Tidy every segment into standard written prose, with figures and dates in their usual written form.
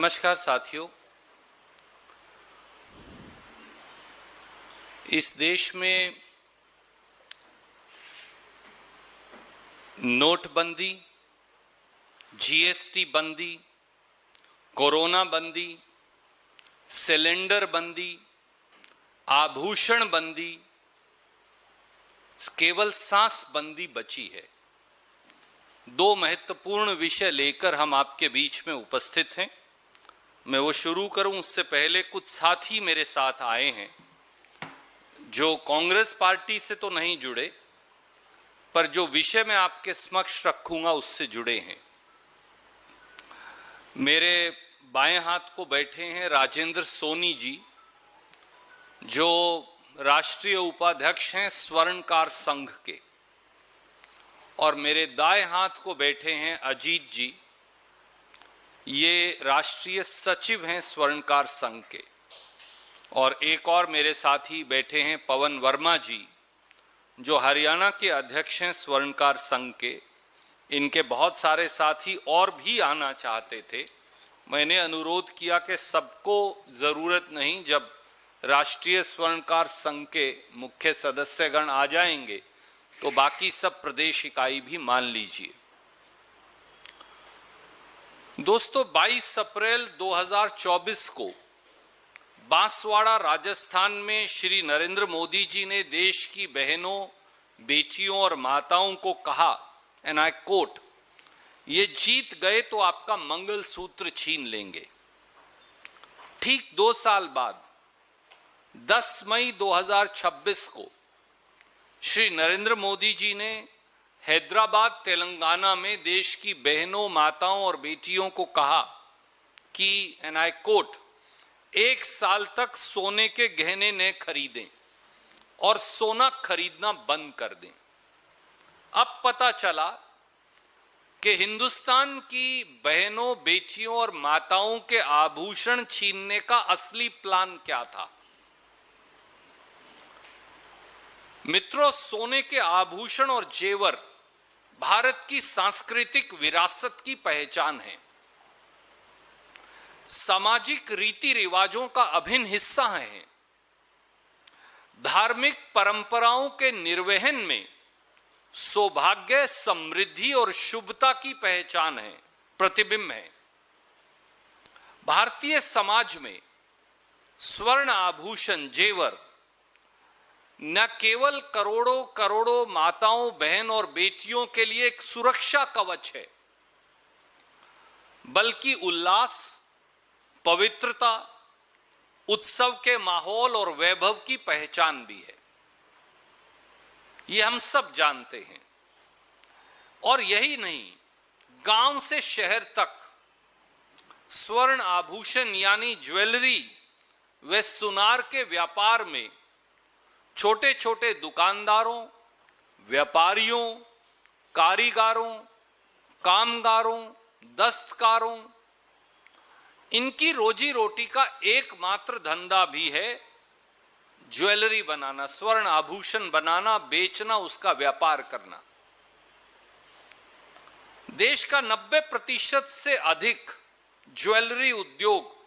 नमस्कार साथियों, इस देश में नोटबंदी, जीएसटी बंदी, कोरोना बंदी, सिलेंडर बंदी, आभूषण बंदी, केवल सांस बंदी बची है। दो महत्वपूर्ण विषय लेकर हम आपके बीच में उपस्थित हैं। मैं वो शुरू करूं उससे पहले कुछ साथी मेरे साथ आए हैं जो कांग्रेस पार्टी से तो नहीं जुड़े, पर जो विषय मैं आपके समक्ष रखूंगा उससे जुड़े हैं। मेरे बाएं हाथ को बैठे हैं राजेंद्र सोनी जी, जो राष्ट्रीय उपाध्यक्ष हैं स्वर्णकार संघ के, और मेरे दाएं हाथ को बैठे हैं अजीत जी, ये राष्ट्रीय सचिव हैं स्वर्णकार संघ के। और एक और मेरे साथी बैठे हैं पवन वर्मा जी, जो हरियाणा के अध्यक्ष हैं स्वर्णकार संघ के। इनके बहुत सारे साथी और भी आना चाहते थे। मैंने अनुरोध किया कि सबको ज़रूरत नहीं, जब राष्ट्रीय स्वर्णकार संघ के मुख्य सदस्यगण आ जाएंगे तो बाकी सब प्रदेश इकाई भी मान लीजिए। दोस्तों, 22 अप्रैल 2024 को बांसवाड़ा राजस्थान में श्री नरेंद्र मोदी जी ने देश की बहनों, बेटियों और माताओं को कहा, एंड आई कोट, ये जीत गए तो आपका मंगलसूत्र छीन लेंगे। ठीक 2 साल बाद 10 मई 2026 को श्री नरेंद्र मोदी जी ने हैदराबाद, तेलंगाना में देश की बहनों, माताओं और बेटियों को कहा कि, एंड आई कोट, 1 साल तक सोने के गहने न खरीदें और सोना खरीदना बंद कर दें। अब पता चला कि हिंदुस्तान की बहनों, बेटियों और माताओं के आभूषण छीनने का असली प्लान क्या था। मित्रों, सोने के आभूषण और जेवर भारत की सांस्कृतिक विरासत की पहचान है, सामाजिक रीति रिवाजों का अभिन्न हिस्सा है, धार्मिक परंपराओं के निर्वहन में सौभाग्य, समृद्धि और शुभता की पहचान है, प्रतिबिंब है। भारतीय समाज में स्वर्ण आभूषण, जेवर न केवल करोड़ों करोड़ों माताओं, बहन और बेटियों के लिए एक सुरक्षा कवच है, बल्कि उल्लास, पवित्रता, उत्सव के माहौल और वैभव की पहचान भी है। ये हम सब जानते हैं। और यही नहीं, गांव से शहर तक स्वर्ण आभूषण यानी ज्वेलरी व सुनार के व्यापार में छोटे छोटे दुकानदारों, व्यापारियों, कारीगरों, कामगारों, दस्तकारों, इनकी रोजी रोटी का एकमात्र धंधा भी है ज्वेलरी बनाना, स्वर्ण आभूषण बनाना, बेचना, उसका व्यापार करना। देश का 90% से अधिक ज्वेलरी उद्योग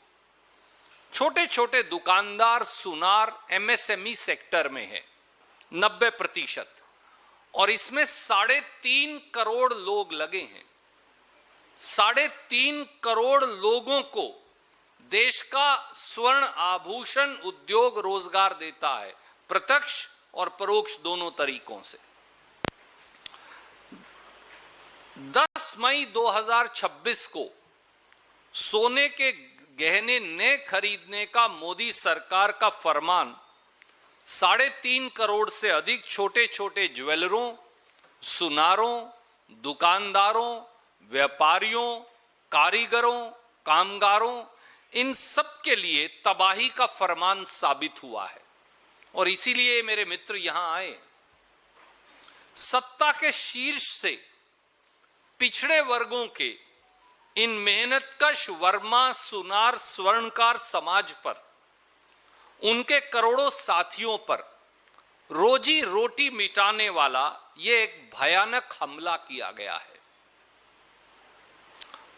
छोटे छोटे दुकानदार, सुनार, एमएसएमई सेक्टर में है, 90%। और इसमें 3.5 करोड़ लोग लगे हैं। 3.5 करोड़ लोगों को देश का स्वर्ण आभूषण उद्योग रोजगार देता है, प्रत्यक्ष और परोक्ष दोनों तरीकों से। 10 मई 2026 को सोने के गहने न खरीदने का मोदी सरकार का फरमान 3.5 करोड़ से अधिक छोटे छोटे ज्वेलरों, सुनारों, दुकानदारों, व्यापारियों, कारीगरों, कामगारों, इन सब के लिए तबाही का फरमान साबित हुआ है। और इसीलिए मेरे मित्र यहां आए। सत्ता के शीर्ष से पिछड़े वर्गों के इन मेहनतकश वर्मा, सुनार, स्वर्णकार समाज पर, उनके करोड़ों साथियों पर रोजी रोटी मिटाने वाला ये एक भयानक हमला किया गया है।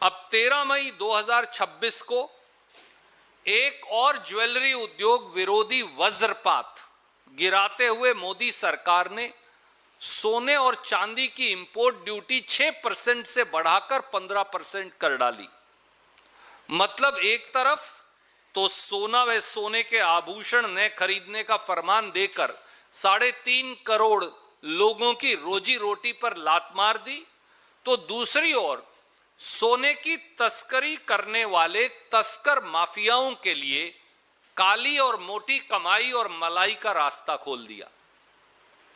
अब 13 मई 2026 को एक और ज्वेलरी उद्योग विरोधी वज्रपात गिराते हुए मोदी सरकार ने सोने और चांदी की इंपोर्ट ड्यूटी 6% से बढ़ाकर 15% कर डाली। मतलब एक तरफ तो सोना व सोने के आभूषण न खरीदने का फरमान देकर 3.5 करोड़ लोगों की रोजी रोटी पर लात मार दी, तो दूसरी ओर सोने की तस्करी करने वाले तस्कर माफियाओं के लिए काली और मोटी कमाई और मलाई का रास्ता खोल दिया।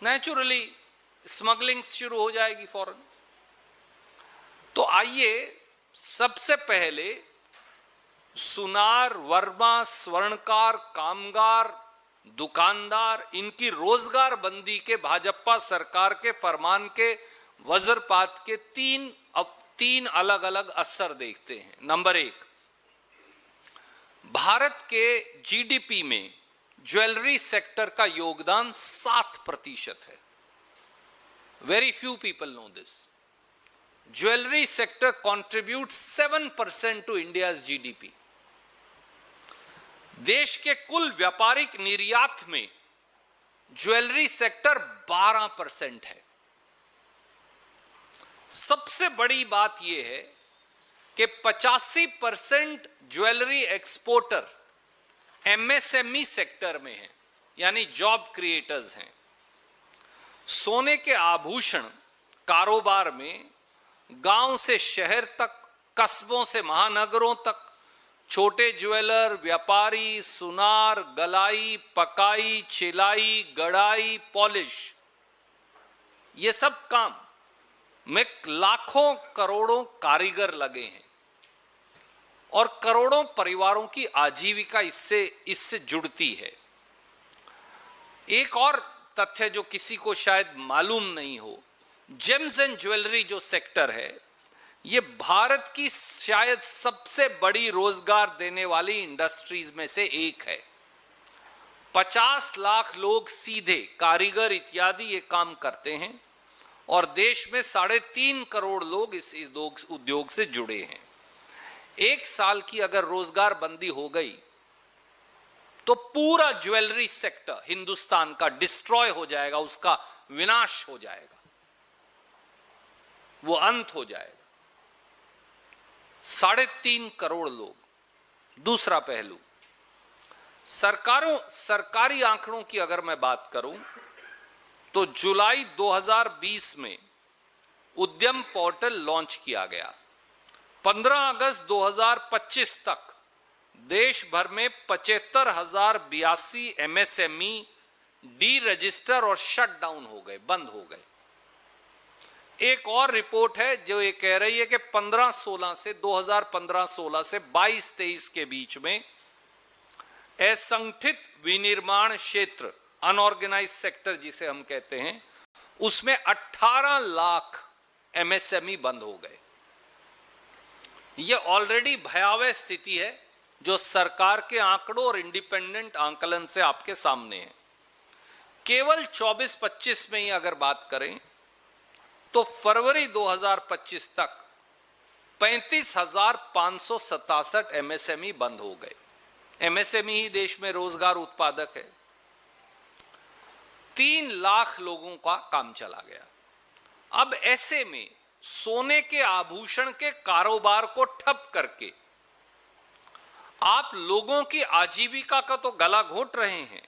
नेचुरली स्मगलिंग शुरू हो जाएगी फौरन। तो आइए सबसे पहले सुनार, वर्मा, स्वर्णकार, कामगार, दुकानदार, इनकी रोजगार बंदी के भाजपा सरकार के फरमान के वज्रपात के तीन अलग अलग असर देखते हैं। नंबर 1, भारत के जीडीपी में ज्वेलरी सेक्टर का योगदान 7% है। Very few people know this. Jewellery sector contributes 7% to India's GDP. देश के कुल व्यापारिक निर्यात में ज्वेलरी सेक्टर 12% है। सबसे बड़ी बात यह है कि 85% ज्वेलरी एक्सपोर्टर एमएसएमई सेक्टर में है, यानी जॉब क्रिएटर्स हैं। सोने के आभूषण कारोबार में गांव से शहर तक, कस्बों से महानगरों तक छोटे ज्वेलर, व्यापारी, सुनार, गलाई, पकाई, छिलाई, गढ़ाई, पॉलिश, ये सब काम में लाखों करोड़ों कारीगर लगे हैं और करोड़ों परिवारों की आजीविका इससे जुड़ती है। एक और तथ्य जो किसी को शायद मालूम नहीं हो, जेम्स एंड ज्वेलरी जो सेक्टर है, ये भारत की शायद सबसे बड़ी रोजगार देने वाली इंडस्ट्रीज में से एक है। 50 लाख लोग सीधे कारीगर इत्यादि ये काम करते हैं और देश में 3.5 करोड़ लोग इस उद्योग से जुड़े हैं। एक साल की अगर रोजगार बंदी हो गई तो पूरा ज्वेलरी सेक्टर हिंदुस्तान का डिस्ट्रॉय हो जाएगा, उसका विनाश हो जाएगा, वो अंत हो जाएगा। 3.5 करोड़ लोग। दूसरा पहलू, सरकारी आंकड़ों की अगर मैं बात करूं तो जुलाई 2020 में उद्यम पोर्टल लॉन्च किया गया। 15 अगस्त 2025 तक देश भर में 75,082 एमएसएमई डी रजिस्टर और शट डाउन हो गए, बंद हो गए। एक और रिपोर्ट है जो ये कह रही है कि 2015-16 से 22-23 के बीच में असंगठित विनिर्माण क्षेत्र, अनऑर्गेनाइज्ड सेक्टर जिसे हम कहते हैं, उसमें 18 लाख एमएसएमई बंद हो गए। यह ऑलरेडी भयावह स्थिति है जो सरकार के आंकड़ों और इंडिपेंडेंट आंकलन से आपके सामने है। केवल 24-25 में ही अगर बात करें तो फरवरी 2025 तक 35,567 एमएसएमई बंद हो गए। एमएसएमई ही देश में रोजगार उत्पादक है। 3 लाख लोगों का काम चला गया। अब ऐसे में सोने के आभूषण के कारोबार को ठप करके आप लोगों की आजीविका का तो गला घोट रहे हैं,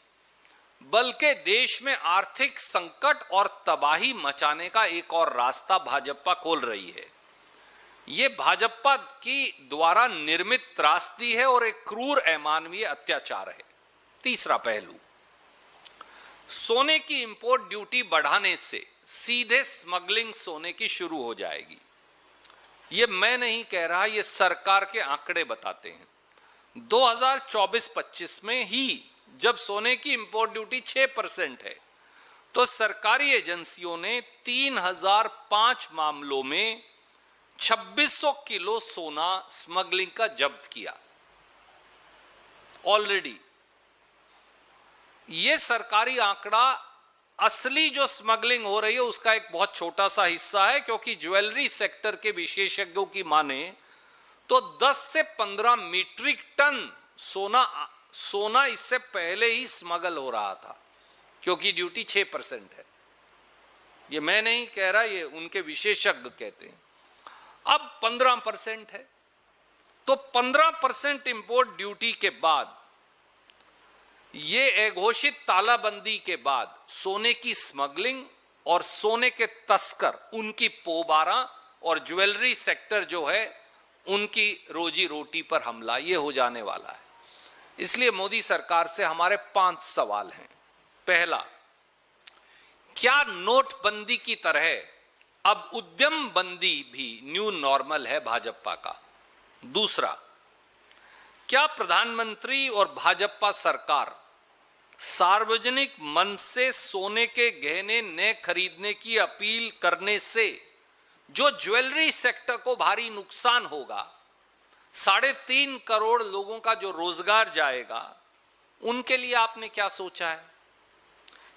बल्कि देश में आर्थिक संकट और तबाही मचाने का एक और रास्ता भाजपा खोल रही है। यह भाजपा की द्वारा निर्मित त्रासदी है और एक क्रूर अमानवीय अत्याचार है। तीसरा पहलू, सोने की इंपोर्ट ड्यूटी बढ़ाने से सीधे स्मगलिंग सोने की शुरू हो जाएगी। यह मैं नहीं कह रहा, यह सरकार के आंकड़े बताते हैं। 2024-25 में ही जब सोने की इंपोर्ट ड्यूटी 6% है, तो सरकारी एजेंसियों ने 3005 मामलों में 2600 किलो सोना स्मगलिंग का जब्त किया ऑलरेडी। यह सरकारी आंकड़ा असली जो स्मगलिंग हो रही है उसका एक बहुत छोटा सा हिस्सा है, क्योंकि ज्वेलरी सेक्टर के विशेषज्ञों की माने तो 10 से 15 मीट्रिक टन सोना इससे पहले ही स्मगल हो रहा था, क्योंकि ड्यूटी 6% है। ये मैं नहीं कह रहा, ये उनके विशेषज्ञ कहते हैं। अब 15% है, तो 15% इंपोर्ट ड्यूटी के बाद, ये घोषित तालाबंदी के बाद सोने की स्मगलिंग और सोने के तस्कर, उनकी पोबारा और ज्वेलरी सेक्टर जो है उनकी रोजी रोटी पर हमला ये हो जाने वाला है। इसलिए मोदी सरकार से हमारे 5 सवाल हैं। पहला, क्या नोटबंदी की तरह अब उद्यम बंदी भी न्यू नॉर्मल है भाजपा का? दूसरा, क्या प्रधानमंत्री और भाजपा सरकार सार्वजनिक मन से सोने के गहने न खरीदने की अपील करने से जो ज्वेलरी सेक्टर को भारी नुकसान होगा, 3.5 करोड़ लोगों का जो रोजगार जाएगा, उनके लिए आपने क्या सोचा है?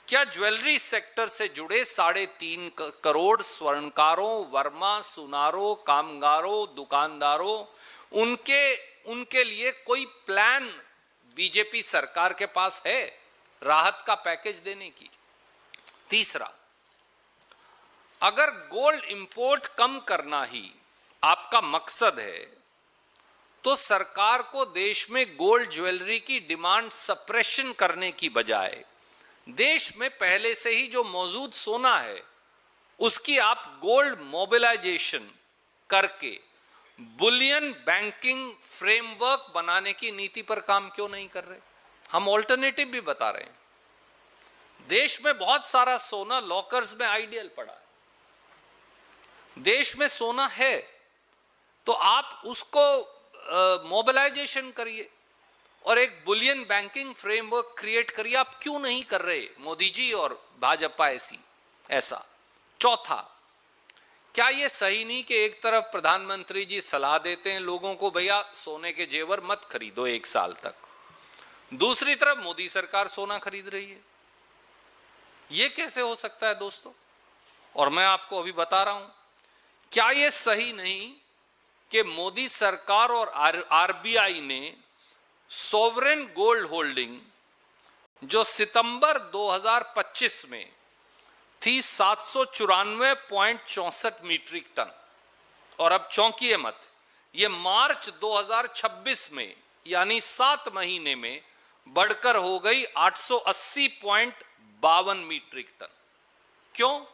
क्या ज्वेलरी सेक्टर से जुड़े 3.5 करोड़ स्वर्णकारों, वर्मा, सुनारों, कामगारों, दुकानदारों, उनके लिए कोई प्लान बीजेपी सरकार के पास है राहत का पैकेज देने की? तीसरा, अगर गोल्ड इंपोर्ट कम करना ही आपका मकसद है, तो सरकार को देश में गोल्ड ज्वेलरी की डिमांड सप्रेशन करने की बजाय देश में पहले से ही जो मौजूद सोना है उसकी आप गोल्ड मोबिलाइजेशन करके बुलियन बैंकिंग फ्रेमवर्क बनाने की नीति पर काम क्यों नहीं कर रहे? हम ऑल्टरनेटिव भी बता रहे हैं। देश में बहुत सारा सोना लॉकर्स में आइडियल पड़ा है, देश में सोना है, तो आप उसको मोबिलाइजेशन करिए और एक बुलियन बैंकिंग फ्रेमवर्क क्रिएट करिए। आप क्यों नहीं कर रहे मोदी जी और भाजपा ऐसा? चौथा, क्या यह सही नहीं कि एक तरफ प्रधानमंत्री जी सलाह देते हैं लोगों को, भैया सोने के जेवर मत खरीदो 1 साल तक, दूसरी तरफ मोदी सरकार सोना खरीद रही है? यह कैसे हो सकता है दोस्तों? और मैं आपको अभी बता रहा हूं, क्या यह सही नहीं कि मोदी सरकार और आरबीआई ने सॉवरेन गोल्ड होल्डिंग जो सितंबर 2025 में थी 794.64 मीट्रिक टन, और अब चौंकिए मत, ये मार्च 2026 में यानी 7 महीने में बढ़कर हो गई 880.52 मीट्रिक टन। क्यों?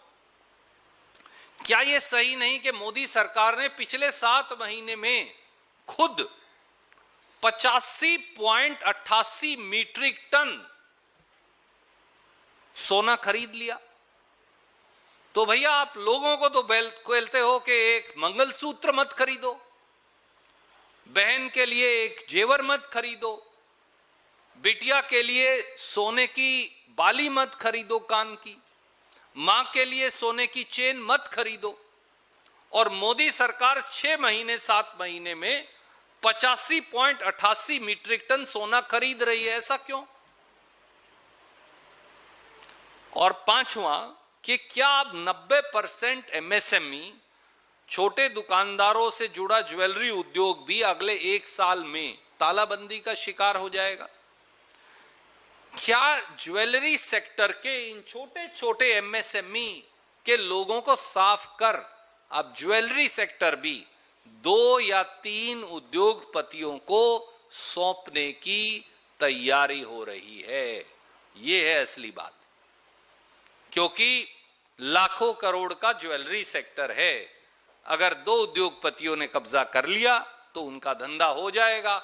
क्या यह सही नहीं कि मोदी सरकार ने पिछले 7 महीने में खुद 85.88 मीट्रिक टन सोना खरीद लिया? तो भैया आप लोगों को तो कहते हो कि एक मंगलसूत्र मत खरीदो, बहन के लिए एक जेवर मत खरीदो, बिटिया के लिए सोने की बाली मत खरीदो कान की, मां के लिए सोने की चेन मत खरीदो, और मोदी सरकार 6 महीने 7 महीने में 85.88 मीट्रिक टन सोना खरीद रही है। ऐसा क्यों? और पांचवा, कि क्या अब 90% एमएसएमई छोटे दुकानदारों से जुड़ा ज्वेलरी उद्योग भी अगले 1 साल में तालाबंदी का शिकार हो जाएगा? क्या ज्वेलरी सेक्टर के इन छोटे छोटे एमएसएमई के लोगों को साफ कर अब ज्वेलरी सेक्टर भी 2 या 3 उद्योगपतियों को सौंपने की तैयारी हो रही है? यह है असली बात, क्योंकि लाखों करोड़ का ज्वेलरी सेक्टर है। अगर 2 उद्योगपतियों ने कब्जा कर लिया तो उनका धंधा हो जाएगा।